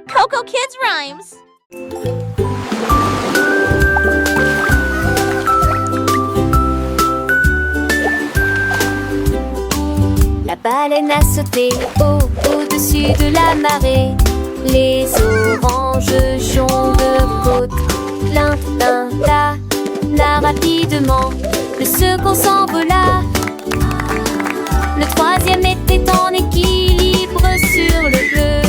Coco Kids Rhymes. La baleine a sauté au-dessus de la marée. Les oranges jaunes de côte. L'un la rapidement. Le second s'envola. Le troisième était en équilibre sur le bleu.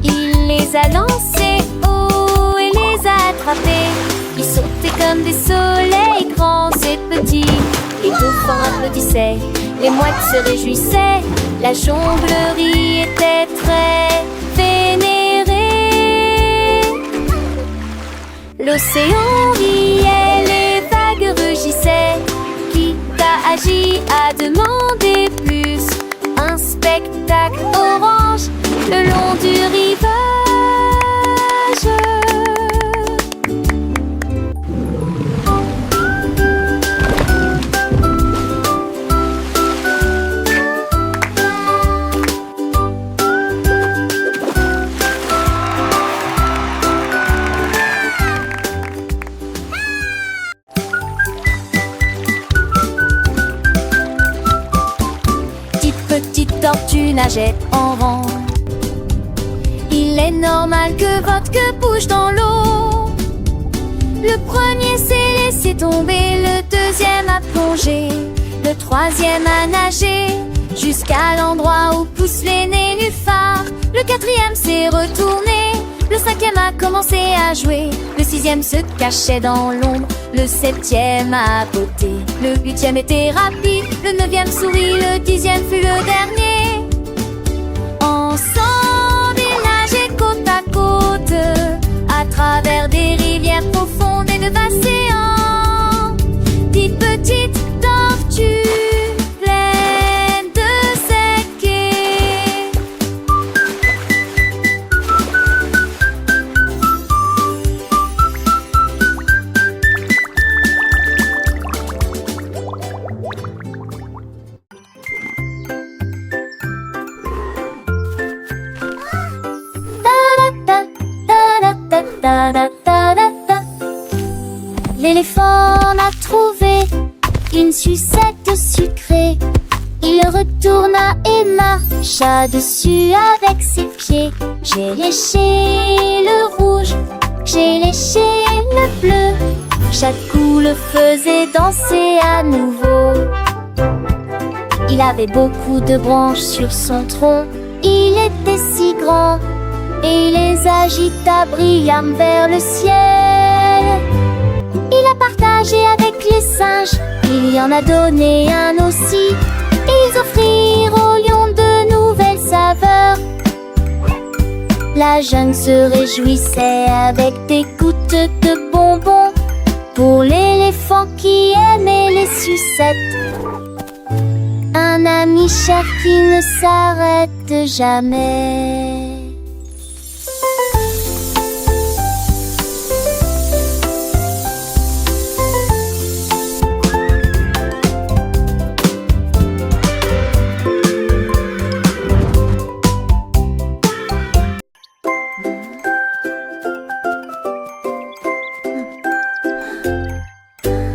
Il les a lancés haut et les a attrapés. Ils sautaient comme des soleils grands et petits. Les dauphins applaudissaient, les mouettes se réjouissaient. La jonglerie était très vénérée. L'océan riait, les vagues rugissaient. Qui t'a agi à demander plus? Un spectacle orange le long du rivage. Petite tortue nageait en rang. Il est normal que votre queue bouge dans l'eau. Le premier s'est laissé tomber, le deuxième a plongé, le troisième a nagé jusqu'à l'endroit où poussent les nénuphars. Le quatrième s'est retourné, le cinquième a commencé à jouer, le sixième se cachait dans l'ombre, le septième a botté, le huitième était rapide, le neuvième sourit, le dixième fut le dernier. Ensemble ils nageaient côte à côte, à travers des rivières profondes et de océans. Dites petite tortue pleine de ses quais. L'éléphant a trouvé une sucette sucrée. Il retourna et marcha dessus avec ses pieds. J'ai léché le rouge, j'ai léché le bleu. Chaque coup le faisait danser à nouveau. Il avait beaucoup de branches sur son tronc. Il était si grand et les agita brillamment vers le ciel. Il a partagé avec les singes, il y en a donné un aussi. Ils offrirent aux lions de nouvelles saveurs. La jungle se réjouissait avec des gouttes de bonbons pour l'éléphant qui aimait les sucettes. Un ami cher qui ne s'arrête jamais.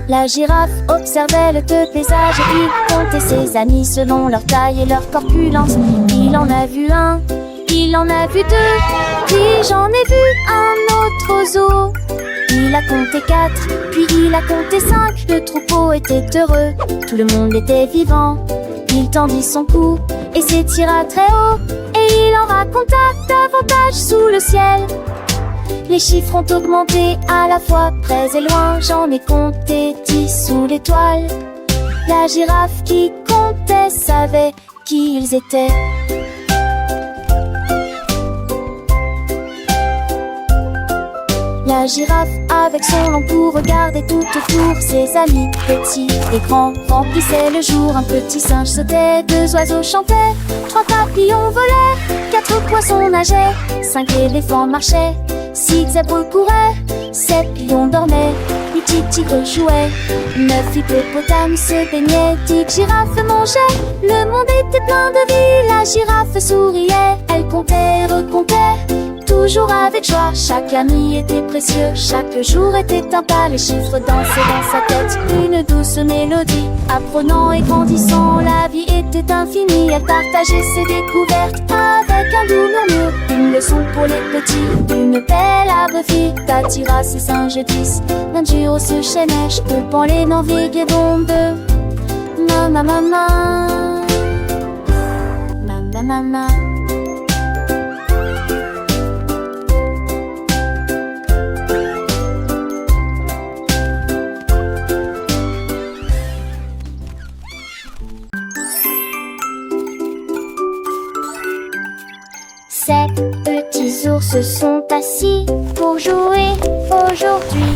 La girafe observait le paysage et il comptait ses amis selon leur taille et leur corpulence. Il en a vu un, il en a vu deux, puis j'en ai vu un autre au zoo. Il a compté 4, puis il a compté 5. Le troupeau était heureux, tout le monde était vivant. Il tendit son cou et s'étira très haut, et il en raconta davantage sous le ciel. Les chiffres ont augmenté à la fois près et loin. J'en ai compté 10 sous l'étoile. La girafe qui comptait savait qui ils étaient. La girafe avec son long cou regardait tout autour. Ses amis petits et grands remplissaient le jour. Un petit singe sautait, 2 oiseaux chantaient, 3 papillons volaient, 4 poissons nageaient, 5 éléphants marchaient, 6 zèbres couraient, 7 lions dormaient, 8 tigres jouaient, 9 hippopotames se baignaient, 10 girafes mangeaient. Le monde était plein de vie, la girafe souriait. Elle comptaient, recomptaient, toujours avec joie. Chaque ami était précieux, chaque jour était un pas. Les chiffres dansaient dans sa tête, une douce mélodie. Apprenant et grandissant, la vie était infinie. Elle partageait ses découvertes avec un doux murmure. Une leçon pour les petits, une belle arbre-fille t'attira ses singes 10. D'un duo sur neige, coupant les naviguer bombe. Mama, mama, mama, mama. Ces petits ours sont assis pour jouer aujourd'hui.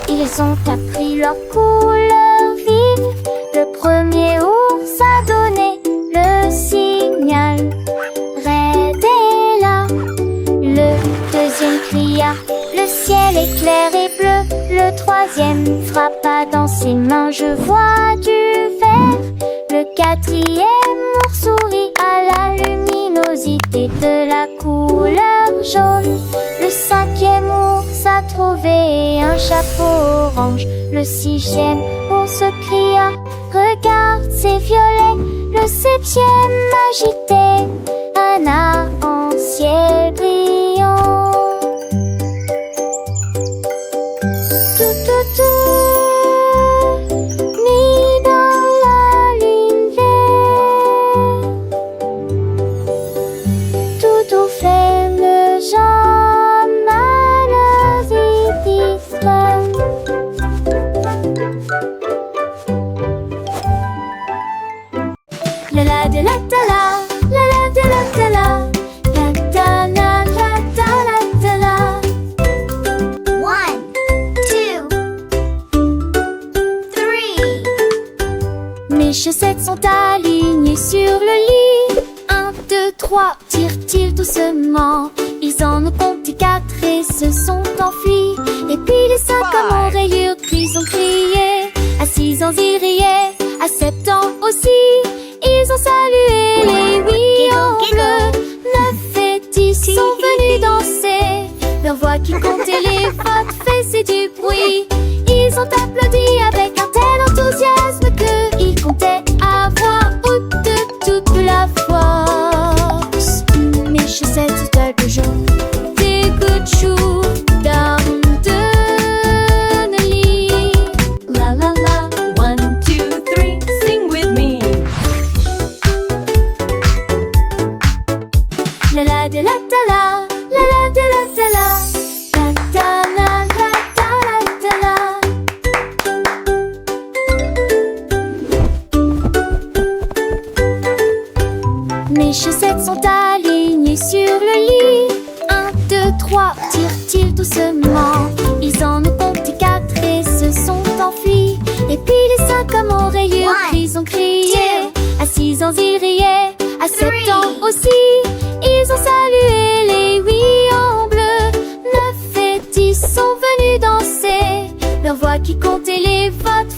Ils ont appris leur couleur vive. Le premier ours a donné le signal. Red est là. Le deuxième cria, le ciel est clair et bleu. Le troisième frappa dans ses mains, je vois du vert. Le quatrième ours sourit à la luminosité de la couleur jaune. Le cinquième ours a trouvé un chapeau orange. Le sixième ours cria, regarde c'est violet. Le septième agitait un arc-en-ciel brillant. Tout, tout, tout, mis dans la lumière. Tout au flemme jamais le distraire. La la de la ta la, la la de la ta la, la ta la la ta la ta la. 1, 2, 3. Mes chaussettes sont alignées sur le lit. 1, 2, 3, tirent-ils doucement. Ils en ont compté 4 et se sont enfuis. Et puis les 5 hommes en rayures gris ont crié. À 6 ans ils riaient, à 7 ans aussi. Ils ont salué les 8 en bleu. 9 et 10 sont venus danser. Leur voix qui comptait les votes faisait du bruit. Ils ont applaudi avec un tel enthousiasme que ils comptaient à voix haute de toute la force. Mes chaussettes sont de jaune, des gouttes de chou, d'armes de Nelly. La la la. 1, 2, 3, sing with me. La la de la ta la, la la de la ta la, la ta la la ta la ta la. Mes chaussettes sont alignées sur le lit. 1, 2, 3, tirent-ils doucement. Ils en ont compté 4 et se sont enfuis. Et puis les 5 hommes en rayures ils ont crié. À 6 ans ils riaient, à 7 ans aussi. Ils ont salué les 8 en bleu. 9 et 10 sont venus danser. Leur voix qui comptait les votes